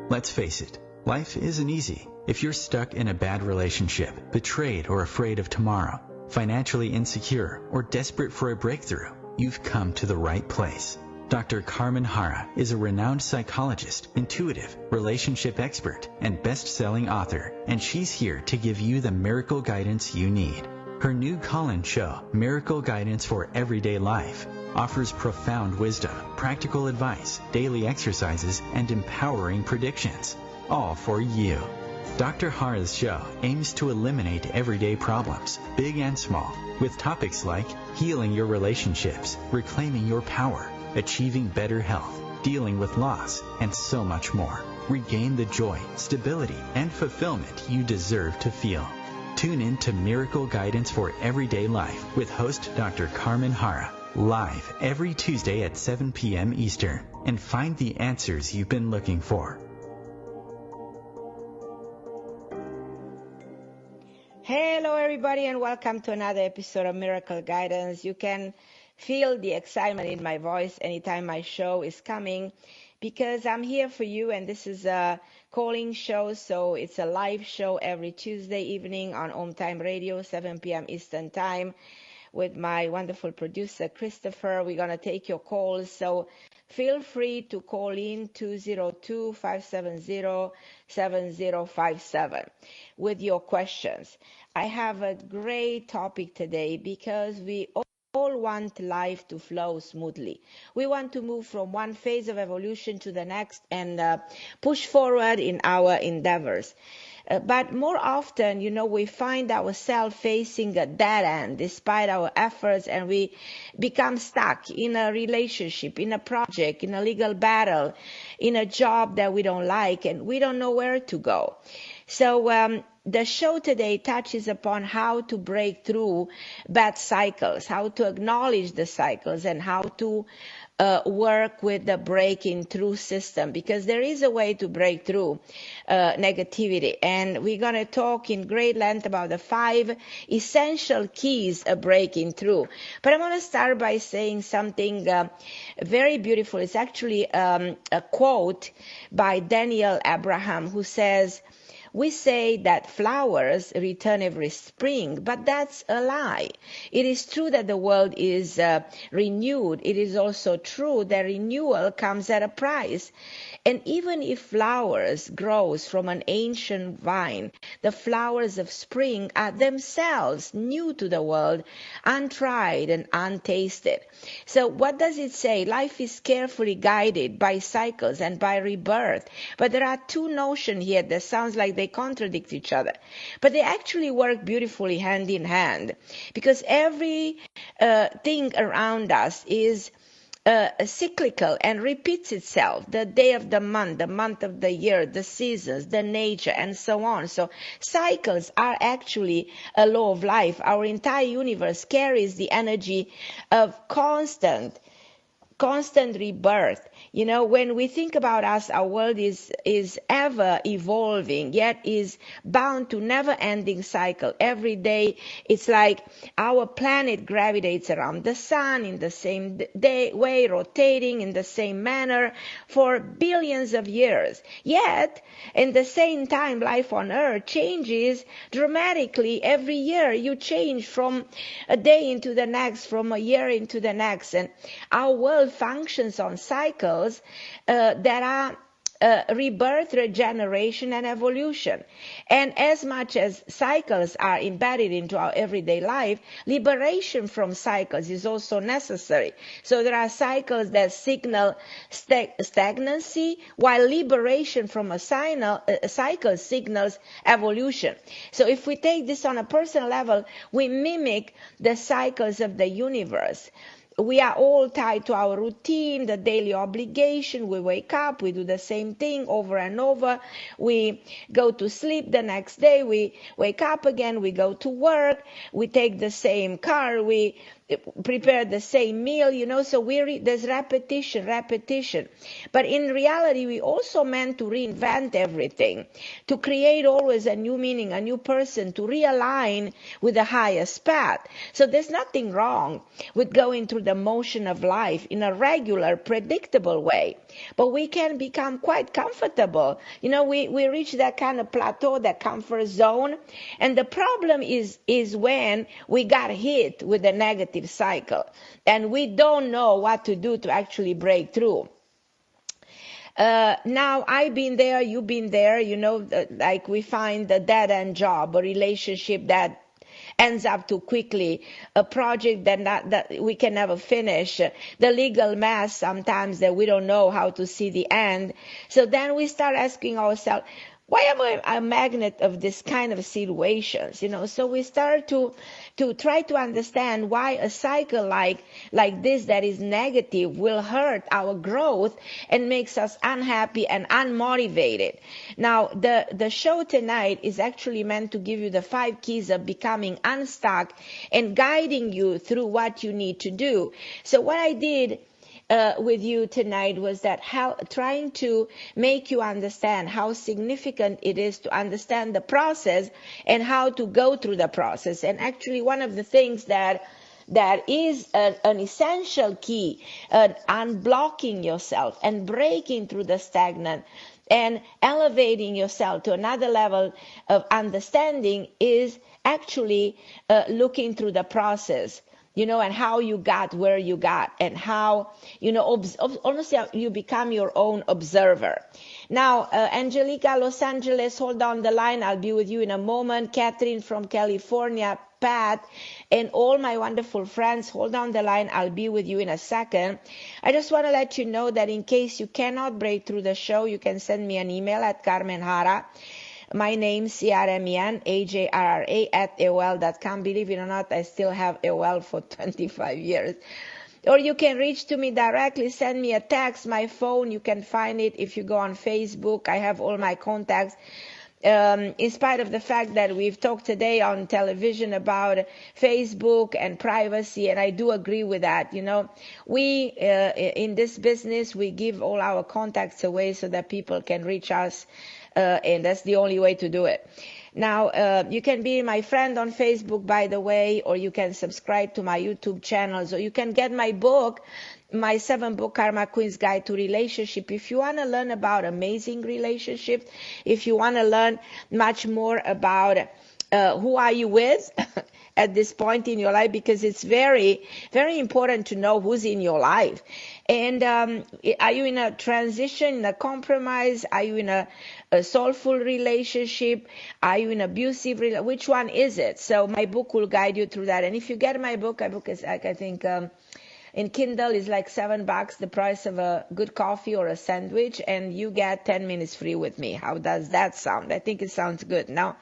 Let's face it, life isn't easy. If you're stuck in a bad relationship, betrayed or afraid of tomorrow, financially insecure, or desperate for a breakthrough, you've come to the right place. Dr. Carmen Harra is a renowned psychologist, intuitive, relationship expert, and best-selling author, and she's here to give you the miracle guidance you need. Her new call-in show, Miracle Guidance for Everyday Life, offers profound wisdom, practical advice, daily exercises, and empowering predictions, all for you. Dr. Harra's show aims to eliminate everyday problems, big and small, with topics like healing your relationships, reclaiming your power, achieving better health, dealing with loss, and so much more. Regain the joy, stability, and fulfillment you deserve to feel. Tune in to Miracle Guidance for Everyday Life with host Dr. Carmen Harra, live every Tuesday at 7 p.m. Eastern, and find the answers you've been looking for. Hello everybody, and welcome to another episode of Miracle Guidance. You can feel the excitement in my voice anytime my show is coming, because I'm here for you, and this is a calling show, so it's a live show every Tuesday evening on OMTimes Radio, 7 p.m. Eastern Time, with my wonderful producer Christopher. We're going to take your calls, so feel free to call in 202-570-7057 with your questions. I have a great topic today because we all want life to flow smoothly. We want to move from one phase of evolution to the next and push forward in our endeavors. But more often, we find ourselves facing a dead end despite our efforts, and we become stuck in a relationship, in a project, in a legal battle, in a job that we don't like, and we don't know where to go. So the show today touches upon how to break through bad cycles, how to acknowledge the cycles, and how to work with the breaking through system, because there is a way to break through negativity. And we're going to talk in great length about the 5 essential keys of breaking through. But I'm going to start by saying something very beautiful. It's actually a quote by Daniel Abraham, who says, "We say that flowers return every spring, but that's a lie. It is true that the world is renewed. It is also true that renewal comes at a price. And even if flowers grows from an ancient vine, the flowers of spring are themselves new to the world, untried and untasted." So what does it say? Life is carefully guided by cycles and by rebirth. But there are 2 notions here that sounds like they contradict each other. But they actually work beautifully hand in hand, because every thing around us is cyclical and repeats itself. The day of the month of the year, the seasons, the nature, and so on. So cycles are actually a law of life. Our entire universe carries the energy of constant rebirth. When we think about us, our world is ever evolving, yet is bound to never-ending cycle. Every day, it's like our planet gravitates around the sun in the same way, rotating in the same manner for billions of years. Yet, in the same time, life on Earth changes dramatically every year. You change from a day into the next, from a year into the next, and our world functions on cycles that are rebirth, regeneration, and evolution. And as much as cycles are embedded into our everyday life, liberation from cycles is also necessary. So there are cycles that signal stagnancy, while liberation from a cycle signals evolution. So if we take this on a personal level, we mimic the cycles of the universe. We are all tied to our routine, the daily obligation. We wake up, we do the same thing over and over. We go to sleep the next day, we wake up again, we go to work, we take the same car, we prepare the same meal, so there's repetition. But in reality, we also meant to reinvent everything, to create always a new meaning, a new person, to realign with the highest path. So there's nothing wrong with going through the motion of life in a regular, predictable way. But we can become quite comfortable. We reach that kind of plateau, that comfort zone. And the problem is when we got hit with a negative cycle and we don't know what to do to actually break through. Now I've been there, you've been there, like we find a dead end job, a relationship that ends up too quickly, a project that we can never finish, the legal mess sometimes that we don't know how to see the end. So then we start asking ourselves, why am I a magnet of this kind of situations? So we start to try to understand why a cycle like this that is negative will hurt our growth and makes us unhappy and unmotivated. Now, the show tonight is actually meant to give you the 5 keys of becoming unstuck and guiding you through what you need to do. So what I did with you tonight was that trying to make you understand how significant it is to understand the process and how to go through the process. And actually one of the things that is an essential key, unblocking yourself and breaking through the stagnant and elevating yourself to another level of understanding is actually looking through the process. And how you got where you got, and how, honestly, you become your own observer. Now, Angelica, Los Angeles, hold on the line. I'll be with you in a moment. Catherine from California, Pat, and all my wonderful friends, hold on the line. I'll be with you in a second. I just want to let you know that in case you cannot break through the show, you can send me an email at Carmen Harra. My name, CRMEN, at AOL.com. Believe it or not, I still have AOL for 25 years. Or you can reach to me directly, send me a text, my phone, you can find it if you go on Facebook. I have all my contacts. In spite of the fact that we've talked today on television about Facebook and privacy, and I do agree with that. We, in this business, we give all our contacts away so that people can reach us. And that's the only way to do it. Now, you can be my friend on Facebook, by the way, or you can subscribe to my YouTube channels, or you can get my book, my 7-book Karma Queen's Guide to Relationship. If you want to learn about amazing relationships, if you want to learn much more about who are you with at this point in your life, because it's very, very important to know who's in your life. And are you in a transition, in a compromise? Are you in a soulful relationship? Are you in abusive relationship? Which one is it? So my book will guide you through that. And if you get my book is like, I think in Kindle is like $7, the price of a good coffee or a sandwich, and you get 10 minutes free with me. How does that sound? I think it sounds good. Now,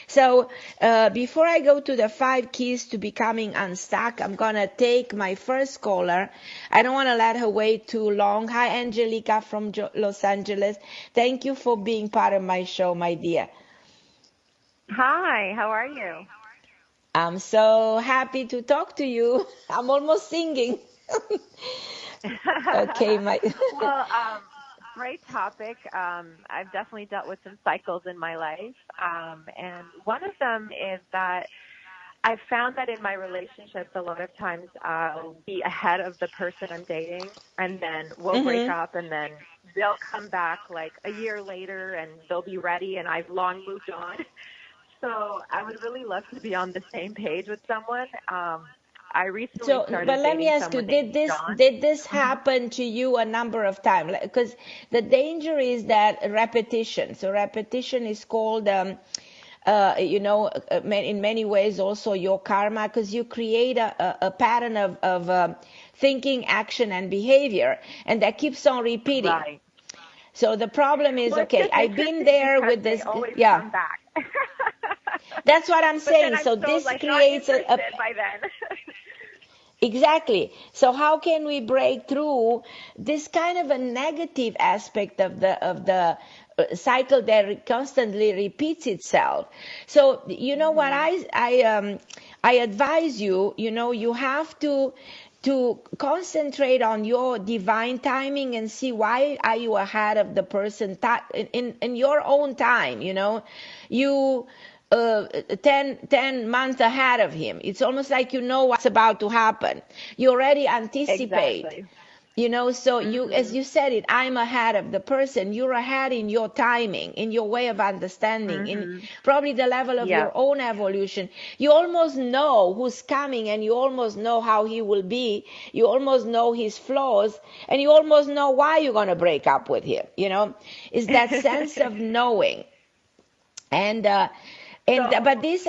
so before I go to the 5 keys to becoming unstuck, I'm going to take my first caller. I don't want to let her wait too long. Hi, Angelica from Los Angeles. Thank you for being part of my show, my dear. Hi, how are you? I'm so happy to talk to you. I'm almost singing. Okay, well, great topic. I've definitely dealt with some cycles in my life, and one of them is that I've found that in my relationships, a lot of times I'll be ahead of the person I'm dating, and then we'll break up, and then they'll come back like a year later, and they'll be ready, and I've long moved on. So I would really love to be on the same page with someone. I recently started but let me ask you, did this happen to you a number of times? Because the danger is that repetition. So repetition is called, in many ways also your karma, because you create a pattern of thinking, action, and behavior, and that keeps on repeating. Right. So the problem is, okay, I've been there with this. Yeah. Come back. That's what I'm saying. So this creates a by then. Exactly. So how can we break through this kind of a negative aspect of the cycle that constantly repeats itself. So you know what I advise you. You know, you have to concentrate on your divine timing and see why are you ahead of the person in your own time. You know, you 10 months ahead of him. It's almost like you know what's about to happen. You already anticipate. Exactly. You know, so you, as you said it, I'm ahead of the person. You're ahead in your timing, in your way of understanding, in probably the level of Yeah. your own evolution. You almost know who's coming, and you almost know how he will be. You almost know his flaws, and you almost know why you're going to break up with him. You know, it's that sense of knowing. And but this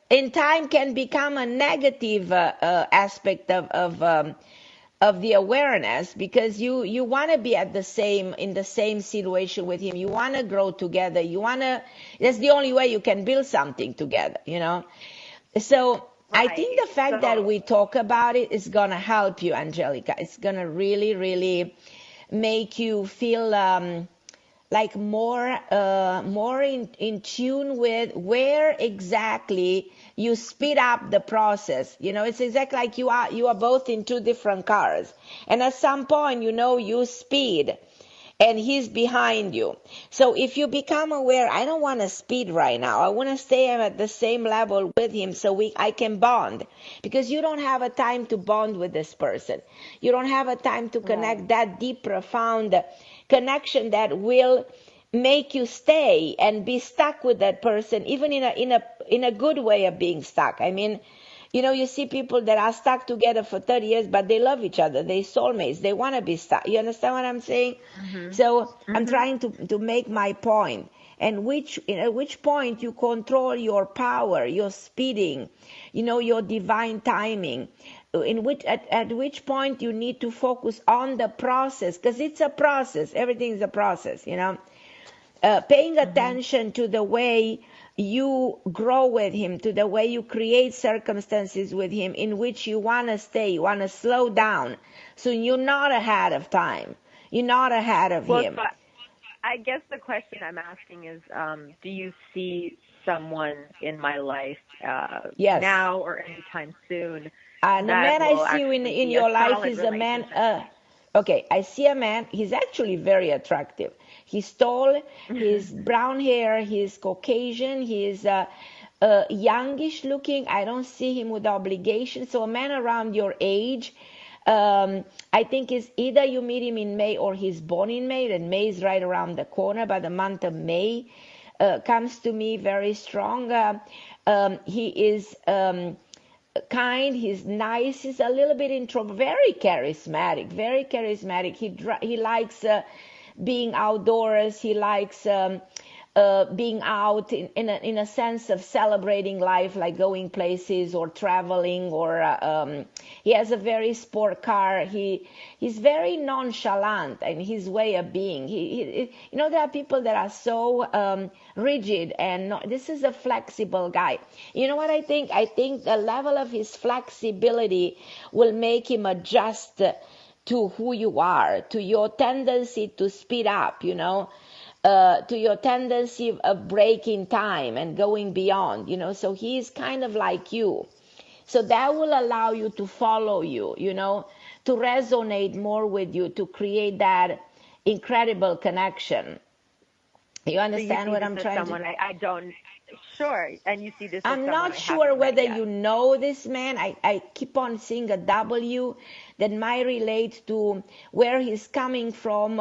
in time can become a negative aspect of the awareness, because you want to be in the same situation with him. You want to grow together. That's the only way you can build something together, you know. So I think the fact that we talk about it is going to help you, Angelica. It's going to really, really make you feel like more in tune with where exactly you speed up the process. You know, it's exactly like you are both in two different cars, and at some point, you know, you speed and he's behind you. So if you become aware, I don't want to speed right now, I want to stay at the same level with him so I can bond, because you don't have a time to bond with this person. You don't have a time to connect that deep, profound connection that will make you stay and be stuck with that person, even in a good way of being stuck. I mean, you know, you see people that are stuck together for 30 years, but they love each other. They're soulmates. They want to be stuck. You understand what I'm saying? So I'm trying to make my point. And at which point you control your power, your speeding, you know, your divine timing. At which point you need to focus on the process, because it's a process. Everything is a process, you know. Paying attention to the way you grow with him, to the way you create circumstances with him in which you want to stay, you want to slow down. So you're not ahead of time. You're not ahead of him. So I guess the question I'm asking is, do you see someone in my life now or anytime soon? The man I see in your life is a man. Okay, I see a man. He's actually very attractive. He's tall. He's brown hair. He's Caucasian. He's youngish looking. I don't see him with obligation. So a man around your age. I think is either you meet him in May or he's born in May, and May is right around the corner. But the month of May comes to me very strong. He is kind, he's nice, he's a little bit introvert, very charismatic, very charismatic. He likes being outdoors. He likes being out in a sense of celebrating life, like going places or traveling, or he has a very sport car. He's very nonchalant in his way of being. You know, there are people that are so rigid, and this is a flexible guy. You know what I think? I think the level of his flexibility will make him adjust to who you are, to your tendency to speed up, you know, to your tendency of breaking time and going beyond, you know. So he's kind of like you. So that will allow you to follow you, you know, to resonate more with you, to create that incredible connection. You understand what I'm trying to say? I don't. Sure. And you see this. I'm not sure whether you know this man. I keep on seeing a W that might relate to where he's coming from,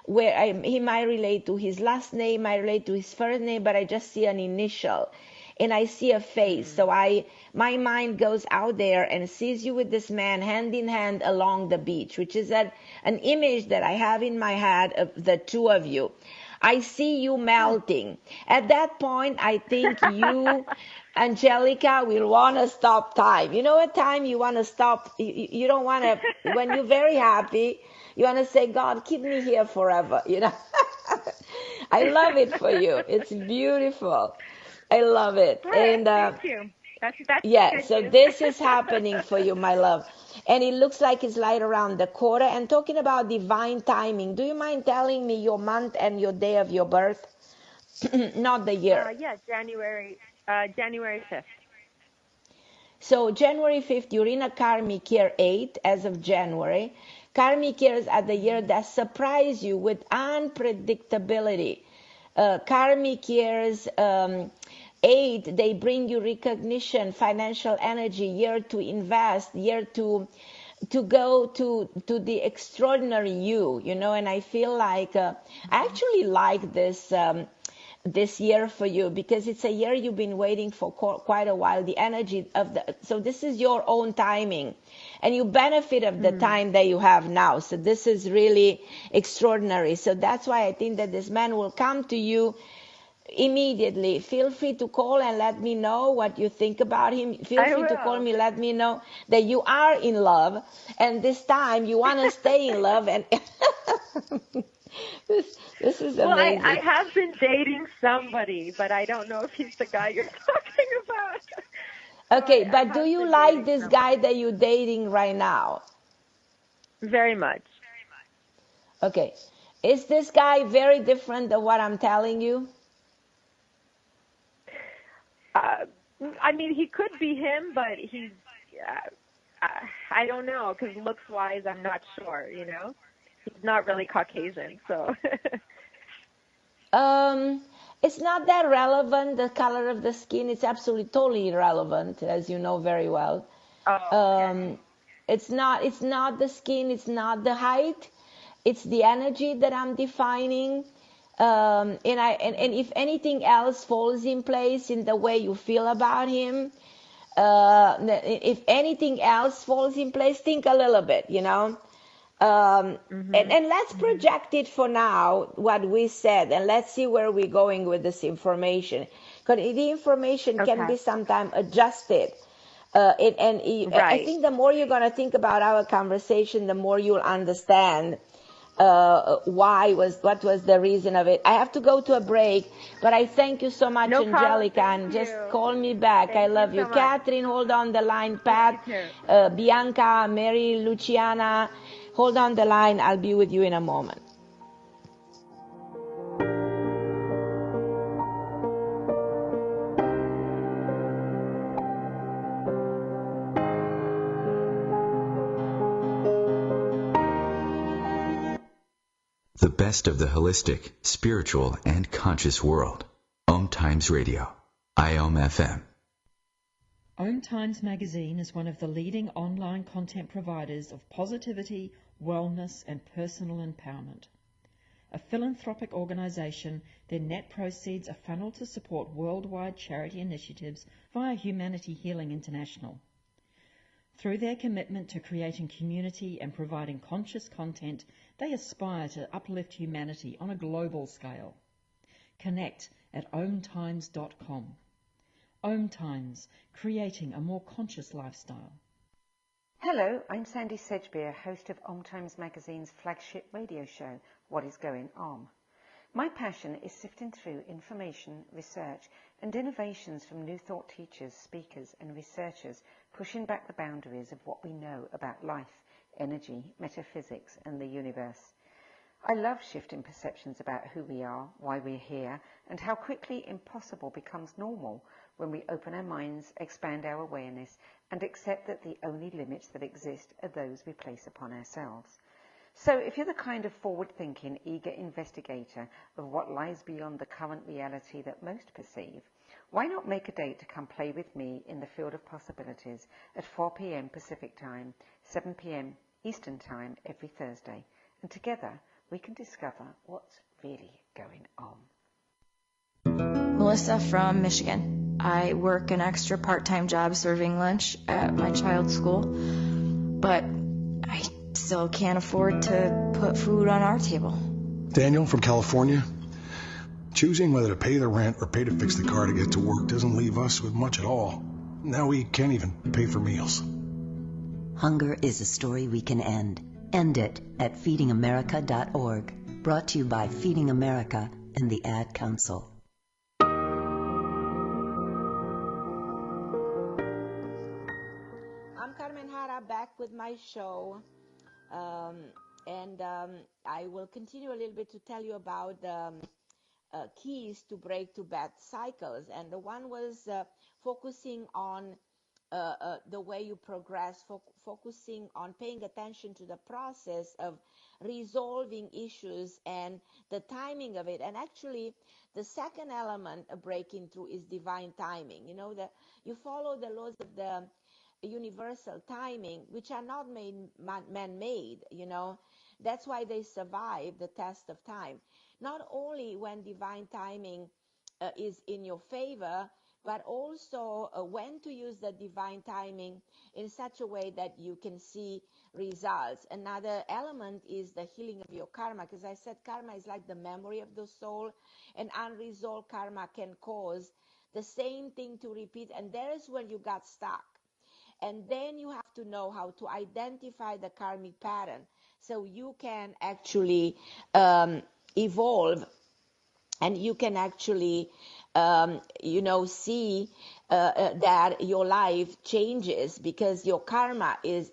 he might relate to his last name, might relate to his first name, but I just see an initial. And I see a face. So my mind goes out there and sees you with this man hand in hand along the beach, which is an image that I have in my head of the two of you. I see you melting. At that point, I think you, Angelica, will want to stop time. You know, at time you want to stop. You don't want to, when you're very happy, you want to say, God, keep me here forever. You know, I love it for you. It's beautiful. I love it. Right, thank you. That's Yeah, good so news. this is happening for you, my love. And it looks like it's right around the quarter. And talking about divine timing, do you mind telling me your month and your day of your birth? Not the year. Yeah, January 5th. So January 5th, you're in a karmic year 8 as of January. Karmic years are the year that surprise you with unpredictability. Karmic years 8, they bring you recognition, financial energy, year to invest, year to go to the extraordinary you know. And I feel like I actually like this year for you because it's a year you've been waiting for quite a while. The energy of so this is your own timing, and you benefit of the time that you have now. So this is really extraordinary. So that's why I think that this man will come to you immediately. Feel free to call and let me know what you think about him. Feel free to call me, let me know that you are in love, and this time you want to stay in love. And this is Well, amazing. I have been dating somebody, but I don't know if he's the guy you're talking about. Okay, So but do have you been like dating this somebody. guy that you're dating right now? Very much. Okay. Is this guy very different than what I'm telling you? I mean, he could be him, but he's, I don't know, because looks-wise, I'm not sure, you know? He's not really Caucasian, so. It's not that relevant, the color of the skin. It's absolutely totally irrelevant, as you know very well. Okay. It's not the skin, it's not the height, it's the energy that I'm defining. And if anything else falls in place in the way you feel about him, if anything else falls in place, think a little bit, you know. And let's project it for now, what we said, and let's see where we're going with this information. Because the information can be sometimes adjusted. I think the more you're going to think about our conversation, the more you'll understand what was the reason of it. I have to go to a break, but I thank you so much, Angelica, and just call me back. I love you. Catherine, hold on the line. Pat, Bianca, Mary, Luciana, hold on the line. I'll be with you in a moment. The best of the holistic, spiritual, and conscious world. OMTimes Radio. IOM-FM. OMTimes magazine is one of the leading online content providers of positivity, wellness, and personal empowerment. A philanthropic organization, their net proceeds are funneled to support worldwide charity initiatives via Humanity Healing International. Through their commitment to creating community and providing conscious content, they aspire to uplift humanity on a global scale. Connect at omtimes.com. OMTimes, creating a more conscious lifestyle. Hello, I'm Sandy Sedgbeer, host of OMTimes magazine's flagship radio show, What is Going On? My passion is sifting through information, research, and innovations from new thought teachers, speakers, and researchers pushing back the boundaries of what we know about life, energy, metaphysics, and the universe. I love shifting perceptions about who we are, why we're here, and how quickly impossible becomes normal when we open our minds, expand our awareness, and accept that the only limits that exist are those we place upon ourselves. So if you're the kind of forward-thinking, eager investigator of what lies beyond the current reality that most perceive, why not make a date to come play with me in the field of possibilities at 4 p.m. Pacific Time, 7 p.m. Eastern Time every Thursday, and together we can discover what's really going on. Melissa from Michigan. I work an extra part-time job serving lunch at my child's school, but I still can't afford to put food on our table. Daniel from California. Choosing whether to pay the rent or pay to fix the car to get to work doesn't leave us with much at all. Now we can't even pay for meals. Hunger is a story we can end. End it at feedingamerica.org. Brought to you by Feeding America and the Ad Council. back with my show. Um, and I will continue a little bit to tell you about the keys to break to bad cycles. And the one was focusing on the way you progress, focusing on paying attention to the process of resolving issues and the timing of it. And actually, the second element of breaking through is divine timing. You know, that you follow the laws of the universal timing, which are not man-made, you know. That's why they survive the test of time. Not only when divine timing is in your favor, but also when to use the divine timing in such a way that you can see results. Another element is the healing of your karma, because I said karma is like the memory of the soul, and unresolved karma can cause the same thing to repeat, and there's where you got stuck. And then you have to know how to identify the karmic pattern so you can actually evolve, and you can actually see that your life changes because your karma is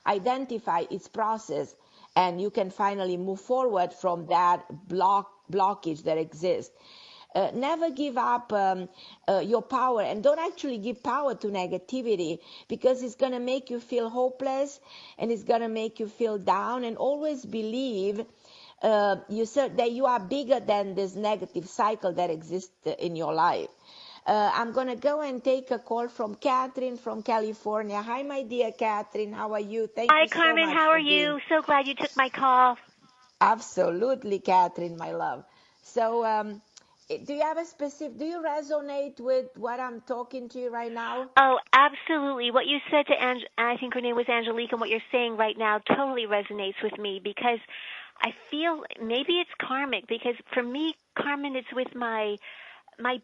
identify its process, and you can finally move forward from that blockage that exists. Never give up your power, and don't actually give power to negativity, because it's going to make you feel hopeless and it's going to make you feel down. And always believe that you are bigger than this negative cycle that exists in your life. I'm going to go and take a call from Catherine from California. Hi, my dear Catherine. How are you? Thank you so Carmen. much How for are you? being. So glad you took my call. Absolutely, Catherine, my love. So, do you resonate with what I'm talking to you right now? Oh, absolutely. What you said to I think her name was Angelique, and what you're saying right now totally resonates with me, because I feel maybe it's karmic, because for me, Carmen, it's with my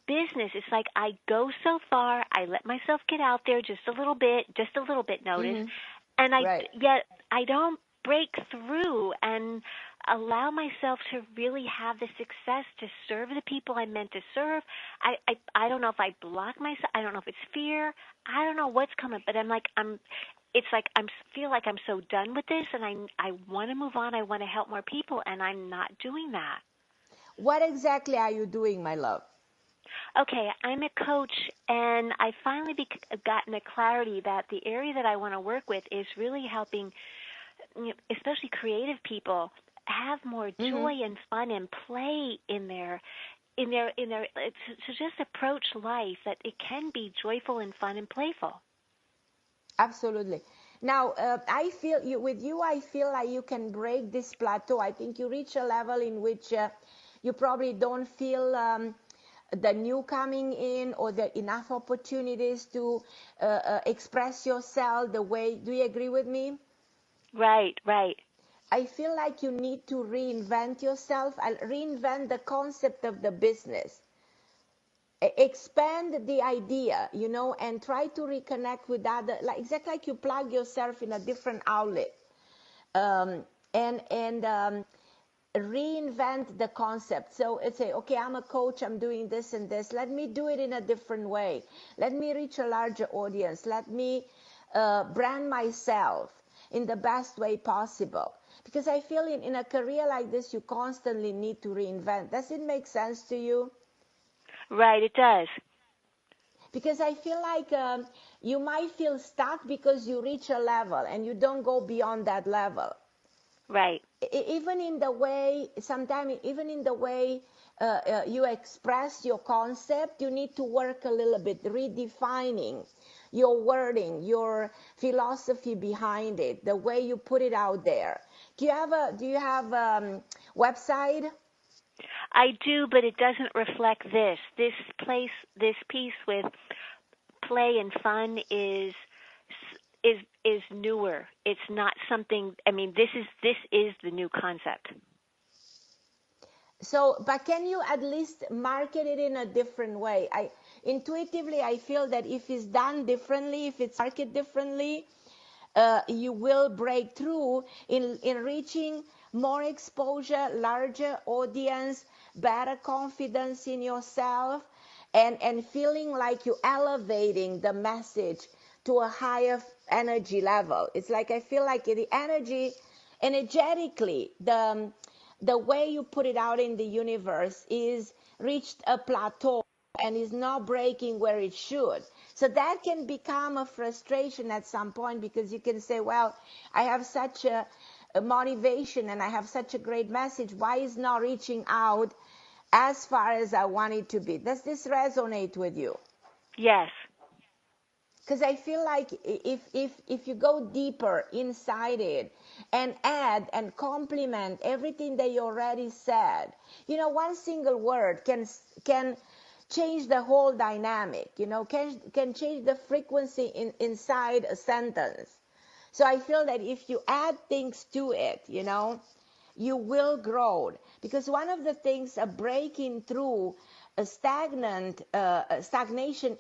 business. It's like I go so far, I let myself get out there just a little bit notice, and yet I don't break through and allow myself to really have the success to serve the people I'm meant to serve. I don't know if I block myself. I don't know if it's fear. I don't know what's coming, but it's like I feel like I'm so done with this, and I want to move on. I want to help more people, and I'm not doing that. What exactly are you doing, my love? Okay, I'm a coach, and I finally gotten a clarity that the area that I want to work with is really helping, especially creative people, have more joy and fun and play in their to just approach life, that it can be joyful and fun and playful. Absolutely. Now, I feel I feel like you can break this plateau. I think you reach a level in which you probably don't feel the new coming in, or the enough opportunities to express yourself the way. Do you agree with me? Right. I feel like you need to reinvent yourself. I'll reinvent the concept of the business. Expand the idea, and try to reconnect with other, exactly like you plug yourself in a different outlet, and reinvent the concept. So it's okay, I'm a coach, I'm doing this and this. Let me do it in a different way. Let me reach a larger audience. Let me brand myself in the best way possible. Because I feel in a career like this, you constantly need to reinvent. Does it make sense to you? Right, it does. Because I feel like you might feel stuck because you reach a level and you don't go beyond that level. Right. Even in the way, sometimes, even in the way you express your concept, you need to work a little bit, redefining your wording, your philosophy behind it, the way you put it out there. Do you have a website? I do, but it doesn't reflect this. This piece with play and fun is newer. It's not something. I mean, this is the new concept. So, but can you at least market it in a different way? Intuitively, I feel that if it's done differently, if it's marketed differently, you will break through in reaching more exposure, larger audience, better confidence in yourself, and feeling like you're elevating the message to a higher energy level. It's like I feel like the energetically, the way you put it out in the universe is reached a plateau and is not breaking where it should. So that can become a frustration at some point, because you can say, well, I have such a motivation and I have such a great message. Why is not reaching out as far as I want it to be? Does this resonate with you? Yes. Because I feel like if you go deeper inside it and add and complement everything that you already said, one single word can change the whole dynamic, can change the frequency inside a sentence. So I feel that if you add things to it, you will grow. Because one of the things of breaking through a stagnation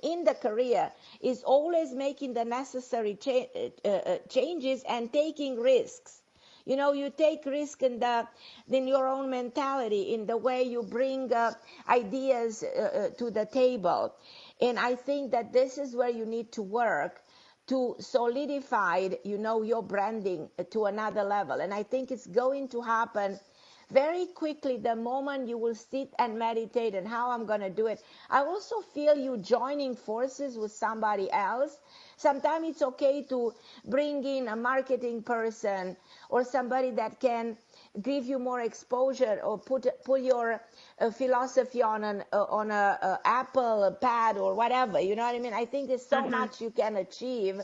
in the career is always making the necessary changes and taking risks. You take risk in your own mentality, in the way you bring ideas to the table. And I think that this is where you need to work to solidify, your branding to another level. And I think it's going to happen very quickly the moment you will sit and meditate and how I'm going to do it. I also feel you joining forces with somebody else. Sometimes it's okay to bring in a marketing person or somebody that can give you more exposure, or put your philosophy on a Apple pad or whatever. You know what I mean? I think there's so much you can achieve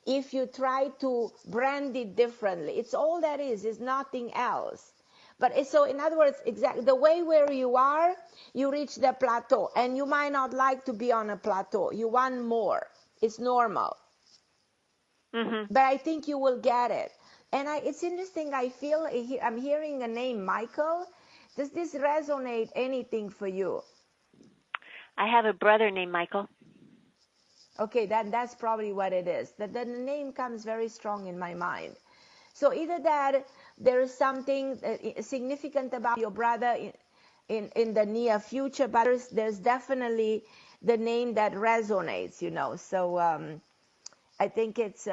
if you try to brand it differently. It's all that is nothing else. But so in other words, exactly the way where you are, you reach the plateau, and you might not like to be on a plateau. You want more. It's normal. But I think you will get it. And it's interesting. I feel I'm hearing a name, Michael. Does this resonate anything for you? I have a brother named Michael. Okay, that's probably what it is. The name comes very strong in my mind. So either that there is something significant about your brother in the near future, but there's definitely the name that resonates, So I think it's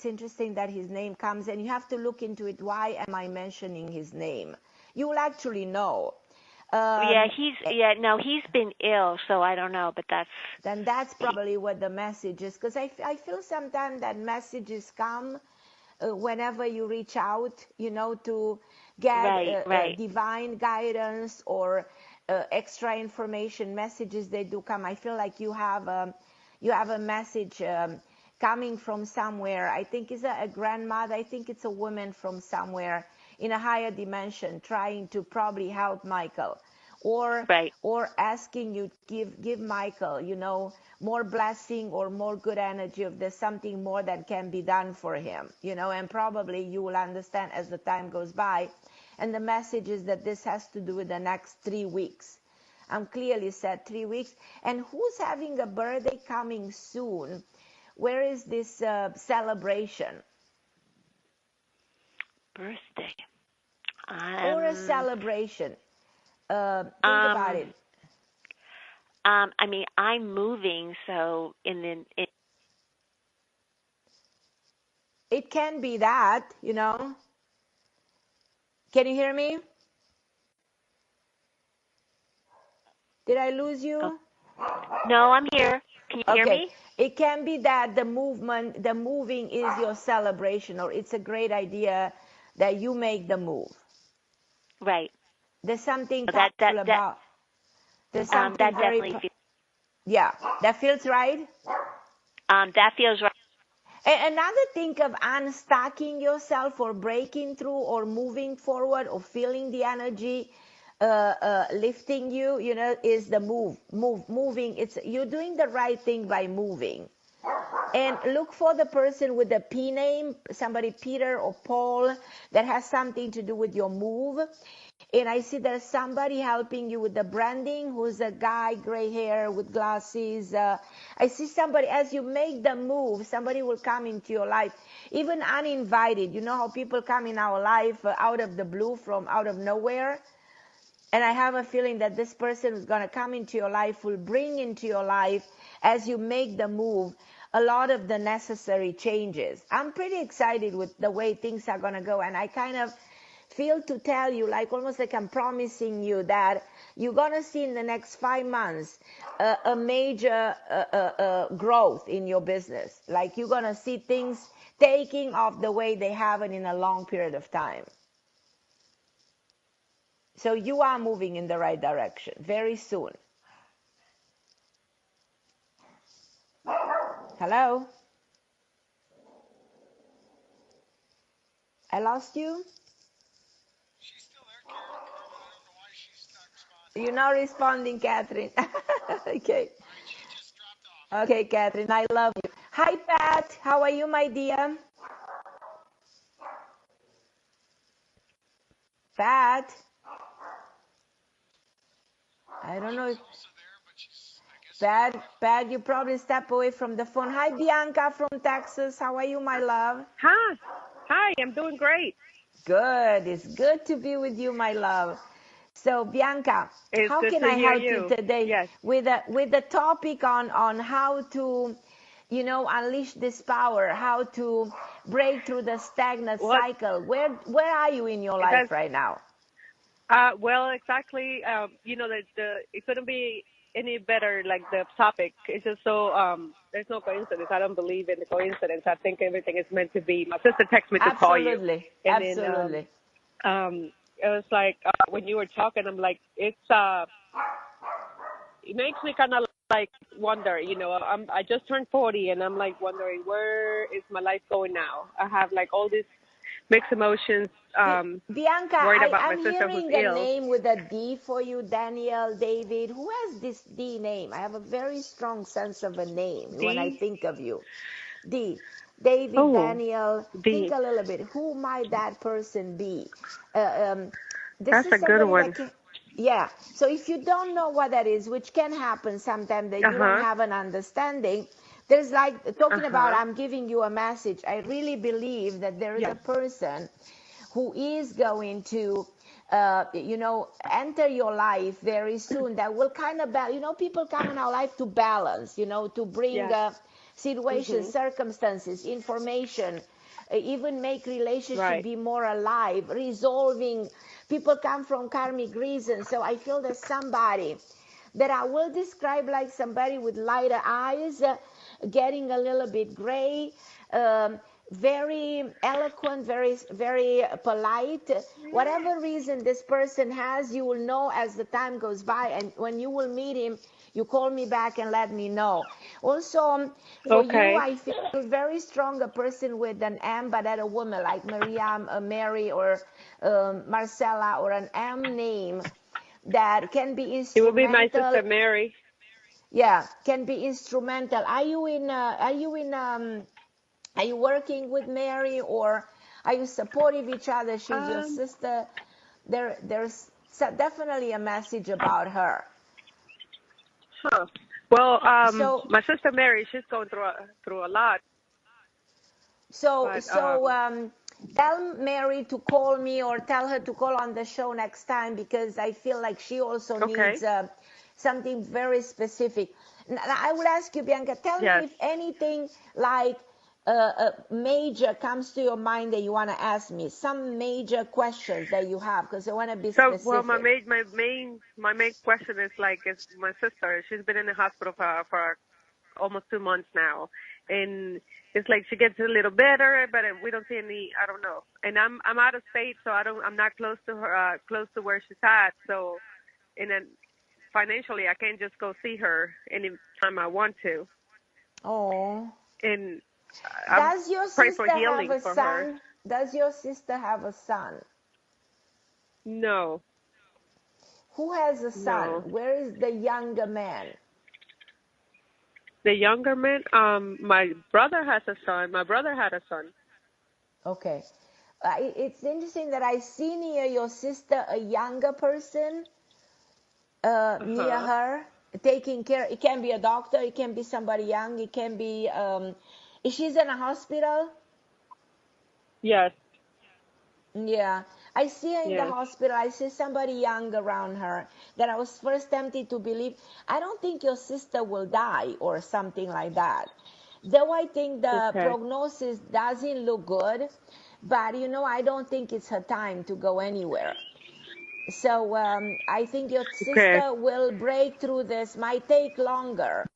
interesting that his name comes, and you have to look into it. Why am I mentioning his name? You will actually know. He's been ill, so I don't know, but that's probably what the message is, because I feel sometimes that messages come whenever you reach out, to get divine guidance or extra information. Messages, they do come. I feel like you have a message coming from somewhere. I think it's a grandmother. I think it's a woman from somewhere in a higher dimension trying to probably help Michael, or asking you to give Michael, more blessing or more good energy, if there's something more that can be done for him, and probably you will understand as the time goes by. And the message is that this has to do with the next 3 weeks. I'm clearly said 3 weeks. And who's having a birthday coming soon? Where is this celebration? Birthday. Or a celebration. Think about it. I mean, I'm moving, so it can be that, Can you hear me? Did I lose you? Oh. No, I'm here. Can you hear me? It can be that the moving is your celebration, or it's a great idea that you make the move. Right. There's something powerful about. There's something that very. Yeah, that feels right. That feels right. Another thing of unstocking yourself, or breaking through, or moving forward, or feeling the energy lifting you, is the moving. You're doing the right thing by moving. And look for the person with the P name, somebody Peter or Paul, that has something to do with your move. And I see there's somebody helping you with the branding, who's a guy, gray hair with glasses. I see somebody, as you make the move, somebody will come into your life, even uninvited. You know how people come in our life out of the blue, from out of nowhere? And I have a feeling that this person who's going to come into your life will bring into your life, as you make the move, a lot of the necessary changes. I'm pretty excited with the way things are going to go, and I kind of feel to tell you, like almost like I'm promising you that you're going to see in the next 5 months a major growth in your business. Like you're going to see things taking off the way they haven't in a long period of time. So you are moving in the right direction very soon. Hello? I lost you? She's still there, Carmen. I don't know why she's not responding. You're not responding, Catherine. Okay. All right, she just dropped off. Okay, Catherine, I love you. Hi, Pat. How are you, my dear? Pat? I don't know if... Pat, you probably step away from the phone. Hi, Bianca from Texas. How are you, my love? Hi, I'm doing great. Good. It's good to be with you, my love. So, Bianca, how can I help you today? Yes. With the topic on how to, unleash this power, how to break through the stagnant cycle. Where are you in your life right now? Well, exactly. It couldn't be any better. Like the topic, it's just so there's no coincidence. I don't believe in the coincidence. I think everything is meant to be. My sister texted me to call you. Absolutely. Then, it was like when you were talking, I'm like, it makes me kind of like wonder. I just turned 40, and I'm like wondering where is my life going now. I have like all these mixed emotions. Bianca, I'm hearing a name with a D for you, Daniel, David. Who has this D name? I have a very strong sense of a name when I think of you. D. David, Daniel, think a little bit. Who might that person be? That's a good one. Yeah. So if you don't know what that is, which can happen sometimes that you don't have an understanding, there's like talking about I'm giving you a message. I really believe that there is a person who is going to, enter your life very soon that will kind of, people come in our life to balance, to bring situations, circumstances, information, even make relationship be more alive, resolving. People come from karmic reasons. So I feel there's somebody that I will describe like somebody with lighter eyes, getting a little bit gray, very eloquent, very, very polite. Whatever reason this person has, you will know as the time goes by. And when you will meet him, you call me back and let me know. Also, for you, I feel very strong a person with an M, but at a woman like Maria, Mary, or Marcella, or an M name that can be instrumental. It will be my sister Mary. Yeah, can be instrumental. Are you working with Mary, or are you supportive each other? She's your sister. There's definitely a message about her. Well, my sister Mary, she's going through a lot. Tell Mary to call me, or tell her to call on the show next time, because I feel like she also needs something very specific. I would ask you, Bianca, tell me if anything like major comes to your mind that you want to ask me. Some major questions that you have, because I want to be specific. Well, my main question is like, is my sister. She's been in the hospital for almost 2 months now, and it's like she gets a little better, but we don't see any. I don't know. And I'm out of state, so I'm not close to her, close to where she's at. So, and then financially, I can't just go see her anytime I want to. Oh. And does your sister have a son? Does your sister have a son? No. Who has a son? No. Where is the younger man? The younger man? My brother has a son. My brother had a son. Okay. It's interesting that I see near your sister a younger person near her, taking care. It can be a doctor. It can be somebody young. It can be... she's in a hospital? Yes. Yeah. I see her in the hospital. I see somebody young around her that I was first tempted to believe. I don't think your sister will die or something like that. though I think the Okay. prognosis doesn't look good, but I don't think it's her time to go anywhere. So I think your Okay. sister will break through this, might take longer.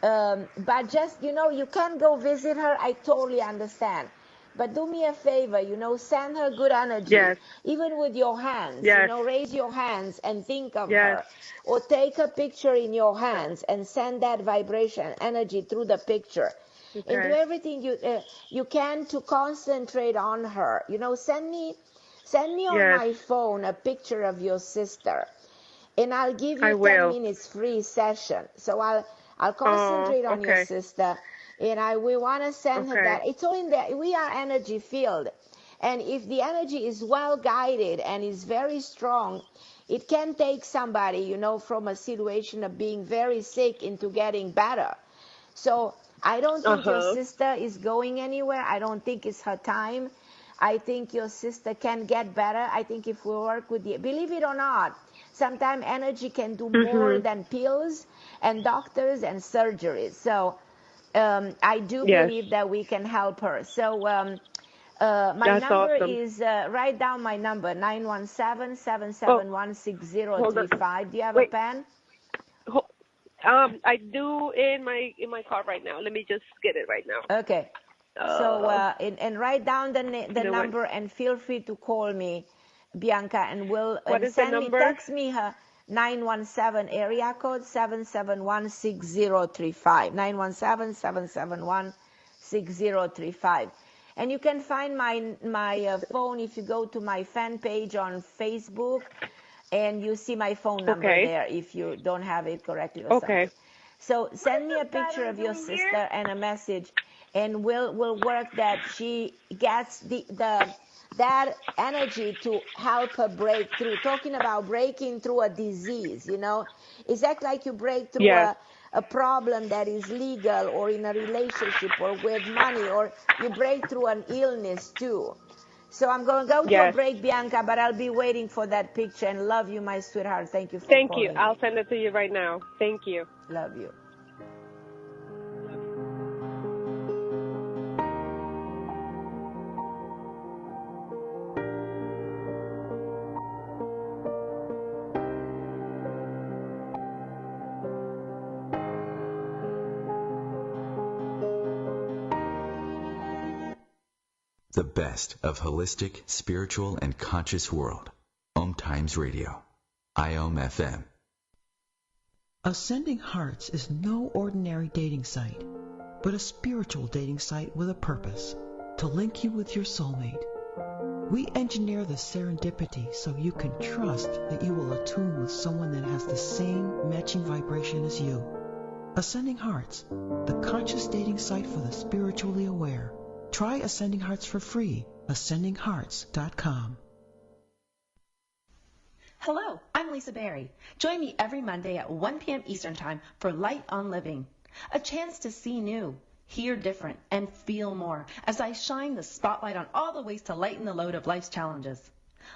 But just, you can go visit her. I totally understand. But do me a favor, send her good energy, Yes. even with your hands, Yes. raise your hands and think of Yes. her. Or take a picture in your hands and send that vibration energy through the picture. And do Okay. everything you can to concentrate on her. Send me on Yes. my phone a picture of your sister, and I'll give I you 10 will. minutes free session. So I'll Oh, concentrate on your okay. sister, and we want to send her Okay. that. It's all in there. We are energy field, and if the energy is well guided and is very strong, it can take somebody, from a situation of being very sick into getting better. So I don't think your Uh-huh. sister is going anywhere. I don't think it's her time. I think your sister can get better. I think if we work with you, believe it or not, sometimes energy can do more Mhm. than pills and doctors and surgeries. So I do Yes. believe that we can help her. So my That's number awesome. is, write down my number, 917 seven Oh, seven one six zero hold three on. five. Do you have a Wait. pen? Ho- I do in my car right now. Let me just get it right now. Okay. So, and write down the You know what? number and feel free to call me, Bianca, and What is the number? text me her 917 area code 7716035. 917-771-6035. And you can find my phone if you go to my fan page on Facebook, and you see my phone number Okay. there if you don't have it correctly or Okay. something. So send me a picture of your sister and a message, and we'll work that she gets that energy to help her break through. Talking about breaking through a disease, it's like you break through Yes. a problem that is legal or in a relationship or with money, or you break through an illness too. So I'm going to go to a Yes. break, Bianca, but I'll be waiting for that picture, and love you, my sweetheart. Thank you for Thank you. calling I'll me. send it to you right now. Thank you. Love you. The best of holistic, spiritual, and conscious world. OMTimes Radio. IOM FM. Ascending Hearts is no ordinary dating site, but a spiritual dating site with a purpose, to link you with your soulmate. We engineer the serendipity so you can trust that you will attune with someone that has the same matching vibration as you. Ascending Hearts, the conscious dating site for the spiritually aware. Try Ascending Hearts for free. AscendingHearts.com. Hello, I'm Lisa Berry. Join me every Monday at 1 p.m. Eastern Time for Light on Living, a chance to see new, hear different, and feel more as I shine the spotlight on all the ways to lighten the load of life's challenges.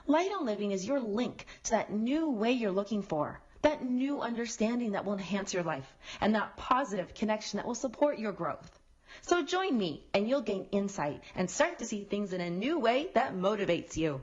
Light on Living is your link to that new way you're looking for, that new understanding that will enhance your life, and that positive connection that will support your growth. So join me and you'll gain insight and start to see things in a new way that motivates you.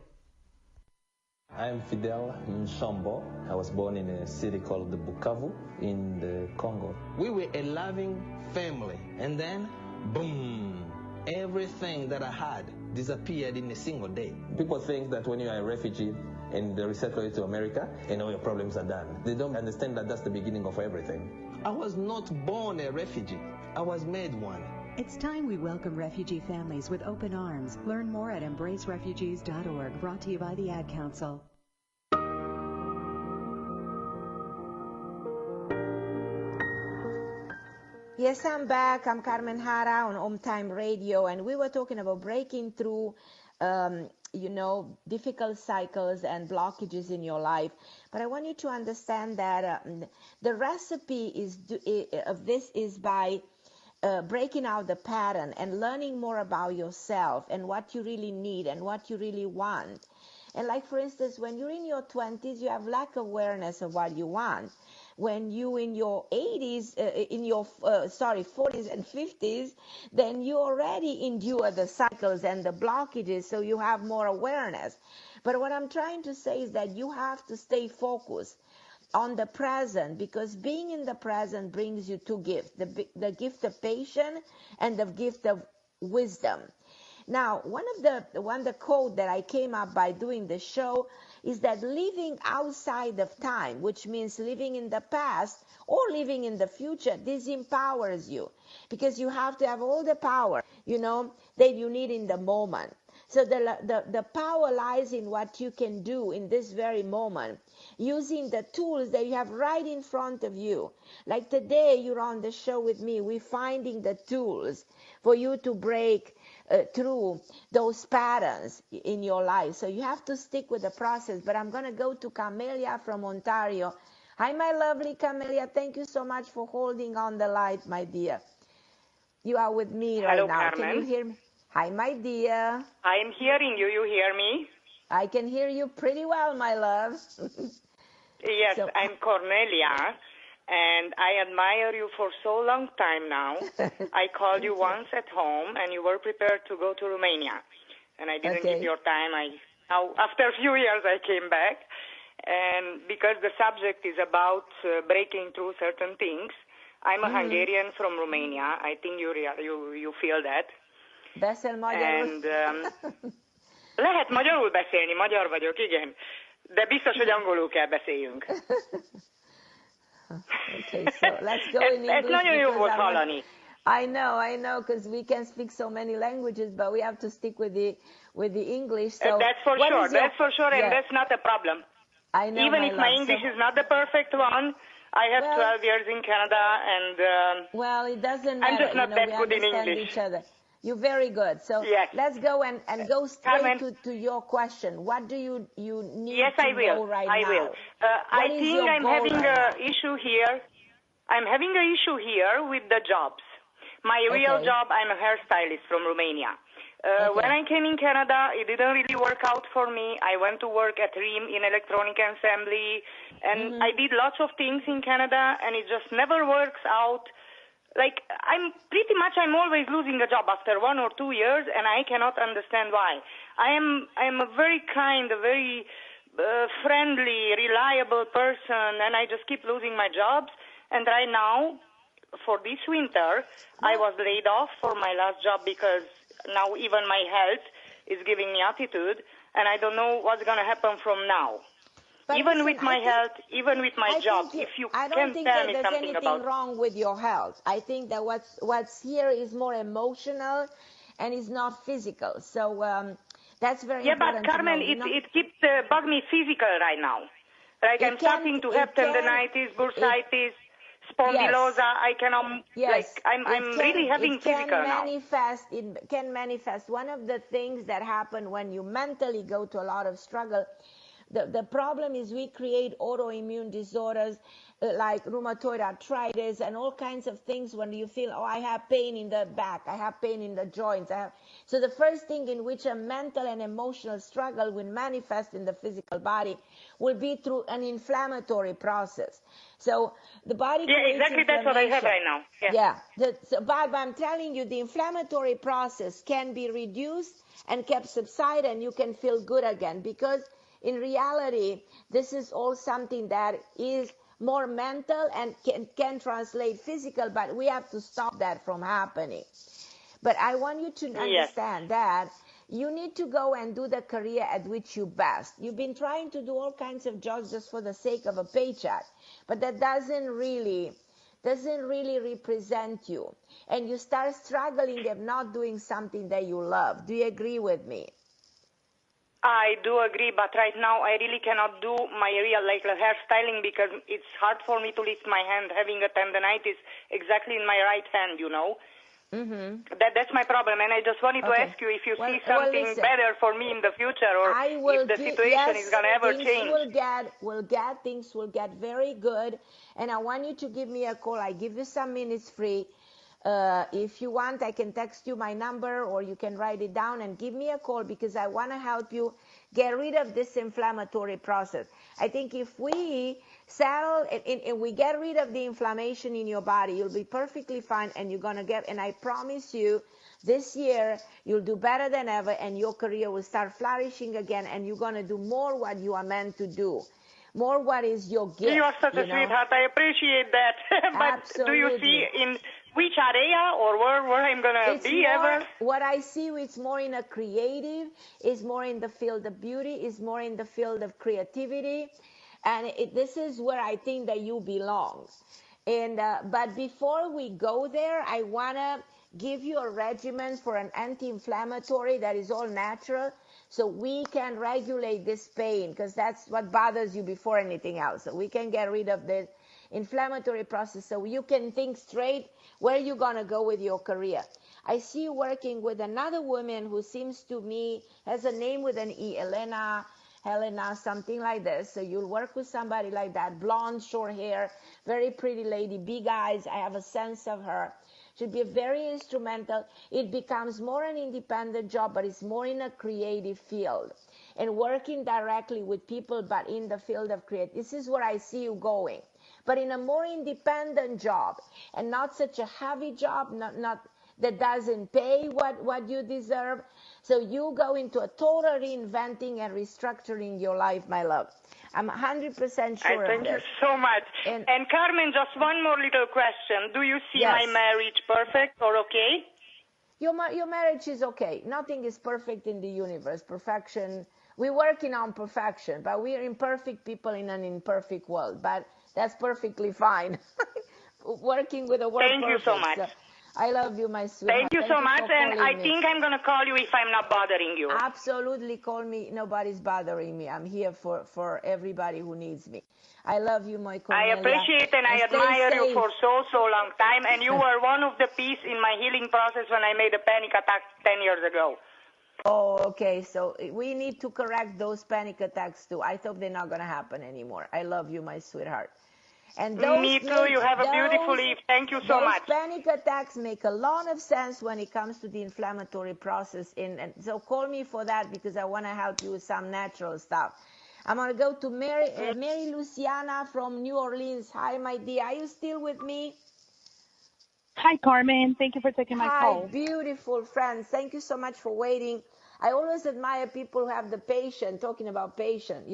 I'm Fidel Samba. I was born in a city called the Bukavu in the Congo. We were a loving family, and then, boom, everything that I had disappeared in a single day. People think that when you are a refugee and they resettle you to America, and all your problems are done. They don't understand that that's the beginning of everything. I was not born a refugee. I was made one. It's time we welcome refugee families with open arms. Learn more at embracerefugees.org, brought to you by the Ad Council. Yes, I'm back. I'm Carmen Harra on OMTime Radio, and we were talking about breaking through, difficult cycles and blockages in your life. But I want you to understand that the recipe of this is by breaking out the pattern and learning more about yourself and what you really need and what you really want. And like, for instance, when you're in your 20s, you have lack of awareness of what you want. When you in your 80s, 40s and 50s, then you already endure the cycles and the blockages, so you have more awareness. But what I'm trying to say is that you have to stay focused on the present, because being in the present brings you two gifts, the gift of patience and the gift of wisdom. Now, the quote that I came up by doing the show is that living outside of time, which means living in the past or living in the future, disempowers you, because you have to have all the power, that you need in the moment. So the power lies in what you can do in this very moment, using the tools that you have right in front of you. Like today, you're on the show with me. We're finding the tools for you to break through those patterns in your life. So you have to stick with the process. But I'm going to go to Camelia from Ontario. Hi, my lovely Camelia. Thank you so much for holding on the light, my dear. You are with me right Hello, now. Carmen. Can you hear me? Hi, my dear. I am hearing you. You hear me? I can hear you pretty well, my love. Yes, I'm Cornelia, and I admire you for so long time now. I called you once at home, and you were prepared to go to Romania, and I didn't give your time. Now, after a few years, I came back, and because the subject is about breaking through certain things, I'm a Hungarian from Romania. I think you feel that. Beszél magyarul? And lehet magyarul beszélni, magyar vagyok, igen. De biztos, hogy angolul kell beszéljünk. Okay, so let's go in English. Ez nagyon jó volt hallani. I know, because we can speak so many languages, but we have to stick with the English. So that's for sure, and that's not a problem. I know, even if my English is not the perfect one. I have 12 years in Canada, and well, it doesn't matter. I'm just not that good in English. English. Each other. You're very good. So let's go and go straight to your question. What do you need to know right now? I will. I think I'm having an issue here. I'm having an issue here with the jobs. My real job, I'm a hairstylist from Romania. When I came in Canada, it didn't really work out for me. I went to work at RIM in electronic assembly, and I did lots of things in Canada, and it just never works out. Like, I'm always losing a job after 1 or 2 years, and I cannot understand why. I am a very kind, a very friendly, reliable person, and I just keep losing my jobs. And right now, for this winter, I was laid off for my last job because now even my health is giving me attitude, and I don't know what's going to happen from now. But even with my health, even with my job, if you can tell me something about... I don't think that there's anything wrong with your health. I think that what's here is more emotional and is not physical. So that's very important. Yeah, but Carmen, it keeps bugging me physical right now. Like I'm starting to have tendonitis, bursitis, spondylosa. I cannot, I'm really having physical now. It can manifest. One of the things that happen when you mentally go to a lot of struggle, the problem is we create autoimmune disorders like rheumatoid arthritis and all kinds of things when you feel, I have pain in the back, I have pain in the joints. So the first thing in which a mental and emotional struggle will manifest in the physical body will be through an inflammatory process. So the body creates exactly. That's what I have right now. But I'm telling you, the inflammatory process can be reduced and kept subside, and you can feel good again, because in reality, this is all something that is more mental and can translate physical, but we have to stop that from happening. But I want you to understand that you need to go and do the career at which you best. You've been trying to do all kinds of jobs just for the sake of a paycheck, but that doesn't really represent you. And you start struggling of not doing something that you love. Do you agree with me? I do agree, but right now I really cannot do my real hairstyling because it's hard for me to lift my hand, having a tendonitis exactly in my right hand, you know. That's my problem, and I just wanted to ask you if you see something better for me in the future, or if the situation is going to ever change. Things will get very good, and I want you to give me a call. I give you some minutes free. If you want, I can text you my number, or you can write it down and give me a call, because I want to help you get rid of this inflammatory process. I think if we settle and we get rid of the inflammation in your body, you'll be perfectly fine, and you're going to get, and I promise you, this year you'll do better than ever, and your career will start flourishing again, and you're going to do more what you are meant to do. More what is your gift. You are such a sweetheart. I appreciate that. But Absolutely. Do you see in which area or where I'm going to be ever? What I see, it's more in a creative, it's more in the field of beauty, it's more in the field of creativity. And this is where I think that you belong. And but before we go there, I want to give you a regimen for an anti-inflammatory that is all natural, so we can regulate this pain, because that's what bothers you before anything else. So we can get rid of the inflammatory process so you can think straight where you're going to go with your career. I see you working with another woman who seems to me has a name with an E, Helena, something like this. So you'll work with somebody like that, blonde, short hair, very pretty lady, big eyes. I have a sense of her. Should be very instrumental. It becomes more an independent job, but it's more in a creative field and working directly with people, but in the field of creative. This is where I see you going, but in a more independent job and not such a heavy job, not that doesn't pay what you deserve. So you go into a total reinventing and restructuring your life, my love. I'm 100% sure Thank you so much. And Carmen, just one more little question. Do you see my marriage perfect or okay? Your marriage is okay. Nothing is perfect in the universe. Perfection. We're working on perfection, but we're imperfect people in an imperfect world. But that's perfectly fine. Working with a word perfect. Thank you so much. So, I love you, my sweetheart. Thank you so much, and I think I'm going to call you if I'm not bothering you. Absolutely, call me. Nobody's bothering me. I'm here for everybody who needs me. I love you, my Cornelia. I appreciate and I admire you for so long time, and you were one of the pieces in my healing process when I made a panic attack 10 years ago. Oh, okay. So we need to correct those panic attacks too. I hope they're not going to happen anymore. I love you, my sweetheart. And me too. You have a beautiful eve. Thank you so much. Those panic attacks make a lot of sense when it comes to the inflammatory process. And so call me for that, because I want to help you with some natural stuff. I'm going to go to Mary Luciana from New Orleans. Hi, my dear. Are you still with me? Hi, Carmen. Thank you for taking my call. Hi, beautiful friends. Thank you so much for waiting. I always admire people who have the patience, talking about patience,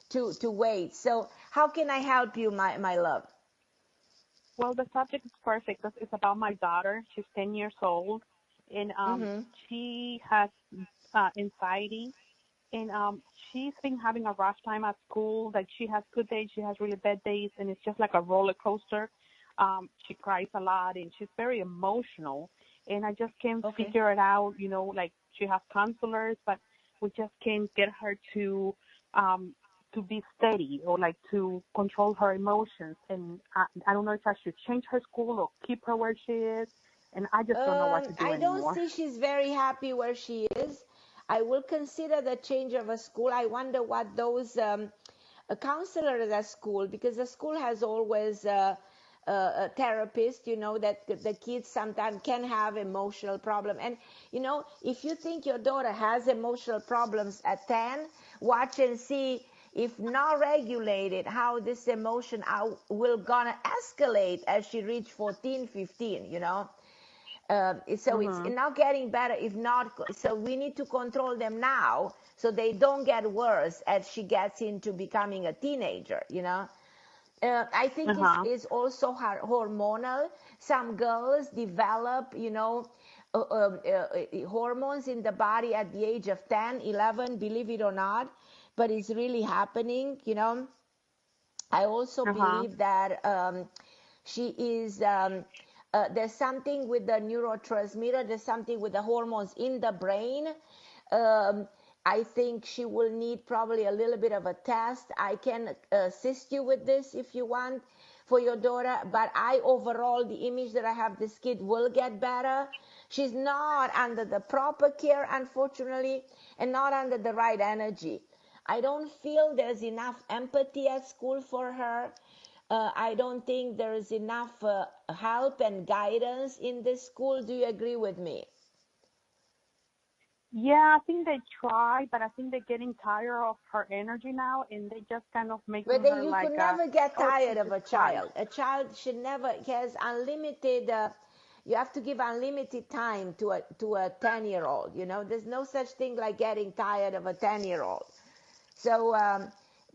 to wait. So how can I help you, my love? Well, the subject is perfect. It's about my daughter. She's 10 years old, and she has anxiety, and she's been having a rough time at school. Like, she has good days, she has really bad days, and it's just like a roller coaster. She cries a lot, and she's very emotional, and I just can't figure it out. Like, she has counselors, but we just can't get her to be steady, or like to control her emotions. And I don't know if I should change her school or keep her where she is. And I just don't know what to do anymore. I don't see she's very happy where she is. I will consider the change of a school. I wonder what those counselors at school, because the school has always a therapist, that the kids sometimes can have emotional problem. And, if you think your daughter has emotional problems at 10, watch and see, if not regulated, how this emotion will gonna escalate as she reach 14, 15, So it's not getting better, if not. So we need to control them now, so they don't get worse as she gets into becoming a teenager, I think it's also hormonal. Some girls develop, hormones in the body at the age of 10, 11, believe it or not. But it's really happening, I also believe that she is, there's something with the neurotransmitter, there's something with the hormones in the brain. I think she will need probably a little bit of a test. I can assist you with this if you want for your daughter, but overall, the image that I have, this kid will get better. She's not under the proper care, unfortunately, and not under the right energy. I don't feel there's enough empathy at school for her. I don't think there is enough help and guidance in this school. Do you agree with me? Yeah, I think they try, but I think they're getting tired of her energy now, and they just kind of making But her you could like never get oh, tired she's of just a crying. child. A child should never has unlimited. You have to give unlimited time to a 10-year-old. You know, there's no such thing like getting tired of a 10-year-old. So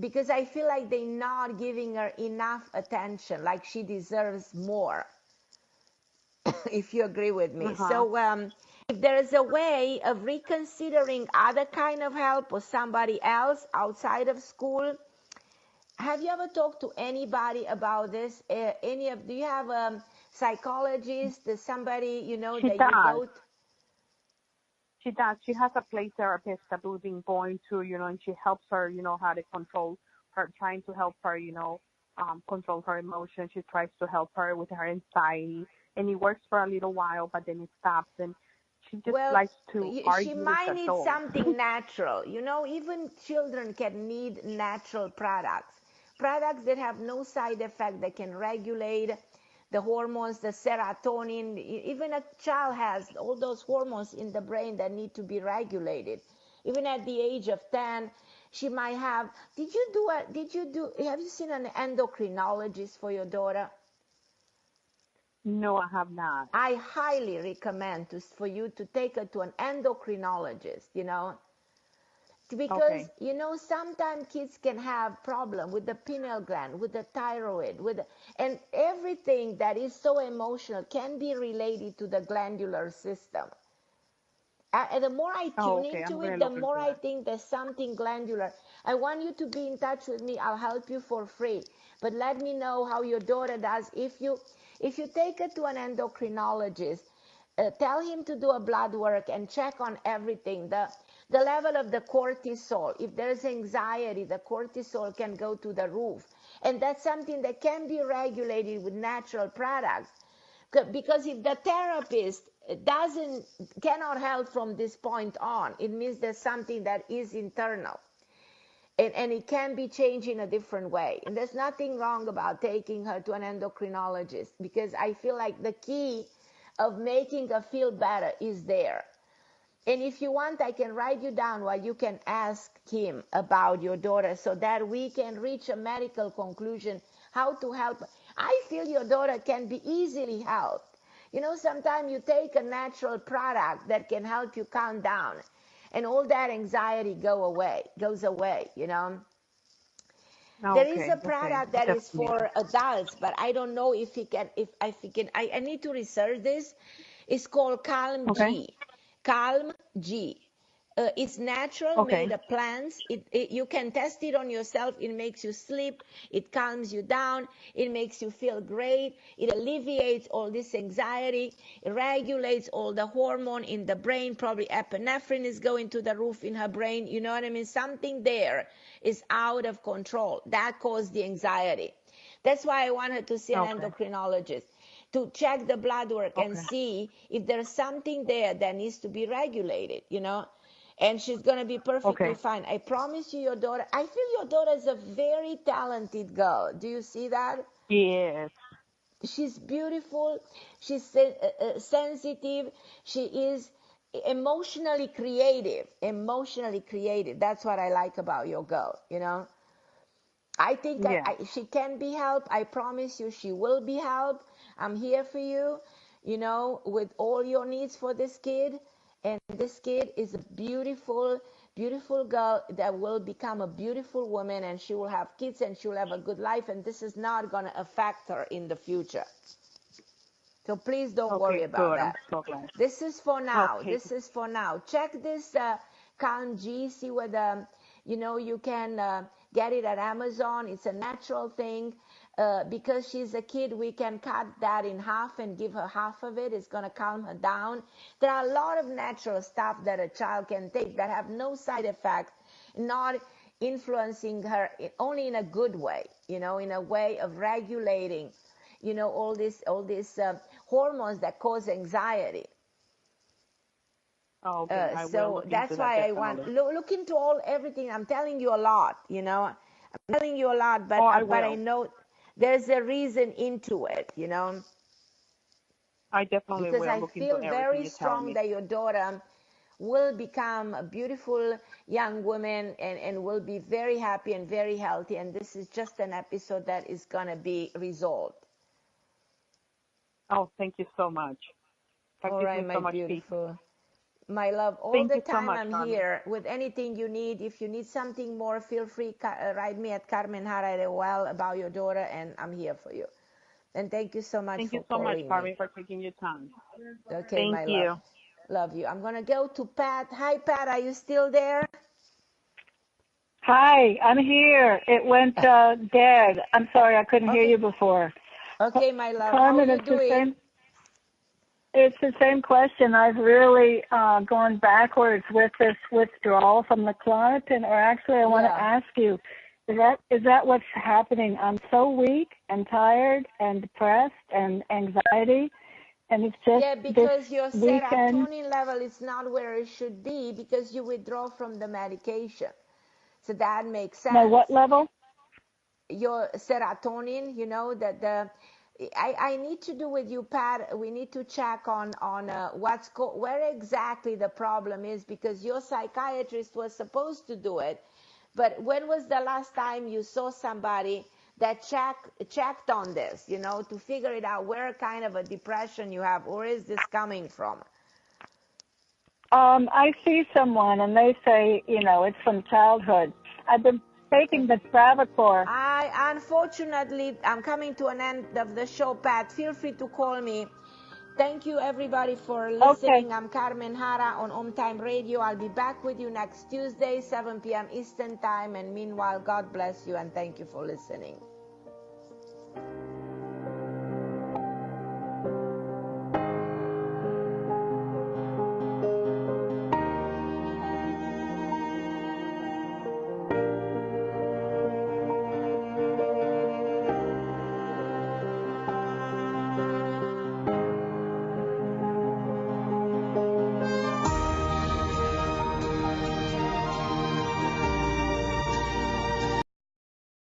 because I feel like they're not giving her enough attention, like she deserves more. If you agree with me. Uh-huh. So if there is a way of reconsidering other kind of help or somebody else outside of school, have you ever talked to anybody about this? Do you have a psychologist, somebody She that you does. go to? She does. She has a play therapist that we've been going to, and she helps her, how to control her, trying to help her, control her emotions. She tries to help her with her anxiety, and it works for a little while, but then it stops, and she just Well, likes to she argue with might need adults. something natural. Even children can need natural products that have no side effect, that can regulate the hormones, the serotonin. Even a child has all those hormones in the brain that need to be regulated. Even at the age of 10, she might have. Have you seen an endocrinologist for your daughter? No, I have not. I highly recommend for you to take her to an endocrinologist, because Okay. sometimes kids can have problem with the pineal gland, with the thyroid, and everything that is so emotional can be related to the glandular system. And the more I Oh, tune okay. I'm into going it, to the look more into I that. think there's something glandular. I want you to be in touch with me. I'll help you for free. But let me know how your daughter does. If you take her to an endocrinologist, tell him to do a blood work and check on everything. The level of the cortisol. If there's anxiety, the cortisol can go to the roof. And that's something that can be regulated with natural products. Because if the therapist cannot help from this point on, it means there's something that is internal, and it can be changed in a different way. And there's nothing wrong about taking her to an endocrinologist, because I feel like the key of making her feel better is there. And if you want, I can write you down what you can ask him about your daughter, so that we can reach a medical conclusion how to help. I feel your daughter can be easily helped. Sometimes you take a natural product that can help you calm down, and all that anxiety goes away. Oh, There is okay. a Okay. product that is Definitely. for adults, but I don't know if he can. If he can, I need to research this. It's called Calm Okay. G. Calm G. It's natural, Okay. made of plants. You can test it on yourself. It makes you sleep. It calms you down. It makes you feel great. It alleviates all this anxiety. It regulates all the hormone in the brain. Probably epinephrine is going to the roof in her brain. You know what I mean? Something there is out of control. That caused the anxiety. That's why I want her to see an Okay. endocrinologist, to check the blood work and Okay. see if there's something there that needs to be regulated, and she's going to be perfectly Okay. fine. I promise you, your daughter, I feel your daughter is a very talented girl. Do you see that? Yes. She's beautiful. She's sensitive. She is emotionally creative. Emotionally creative. That's what I like about your girl. I think Yes. she can be helped. I promise you she will be helped. I'm here for you, with all your needs for this kid. And this kid is a beautiful, beautiful girl that will become a beautiful woman, and she will have kids, and she will have a good life, and this is not going to affect her in the future. So please don't worry Okay. about Good. I'm that. so glad. This is for now. Okay. This is for now. Check this Calm G. See whether you can get it at Amazon. It's a natural thing. Because she's a kid, we can cut that in half and give her half of it. It's going to calm her down. There are a lot of natural stuff that a child can take that have no side effect, not influencing her only in a good way, in a way of regulating, all these hormones that cause anxiety. Oh, okay. I will So look into that's that why I want definitely. look into everything. I'm telling you a lot, I'm telling you a lot, Oh, I but I will. know there's a reason into it, I definitely because will I look into feel everything very you're telling strong me. that your daughter will become a beautiful young woman and will be very happy and very healthy. And this is just an episode that is going to be resolved. Oh, thank you so much. That All gives right, me my so much peace. beautiful. My love, all Thank the you so time much, I'm Carmen. here with anything you need. If you need something more, feel free, write me at Carmen Harra AOL about your daughter, and I'm here for you. And thank you so much Thank for you so much, calling Carmen, me. for taking your time. Okay, Thank my love. you. Love you. I'm going to go to Pat. Hi, Pat. Are you still there? Hi, I'm here. It went dead. I'm sorry, I couldn't hear you before. Okay, my love. Carmen, How are you doing? It's the same question. I've really gone backwards with this withdrawal from the Claritin, or actually, I want to ask you, is that what's happening? I'm so weak and tired and depressed and anxiety, and it's just because your this weekend. serotonin level is not where it should be because you withdraw from the medication. So that makes sense. My what level? Your serotonin, you know, that I need to do with you, Pat. We need to check on where exactly the problem is, because your psychiatrist was supposed to do it. But when was the last time you saw somebody that checked on this, you know, to figure it out where kind of a depression you have, or is this coming from? I see someone and they say, you know, it's from childhood. I've been taking the Travacor. Unfortunately, I'm coming to an end of the show, Pat. Feel free to call me. Thank you, everybody, for listening. I'm Carmen Harra on OMTime Radio. I'll be back with you next Tuesday, 7 p.m. Eastern Time. And meanwhile, God bless you and thank you for listening.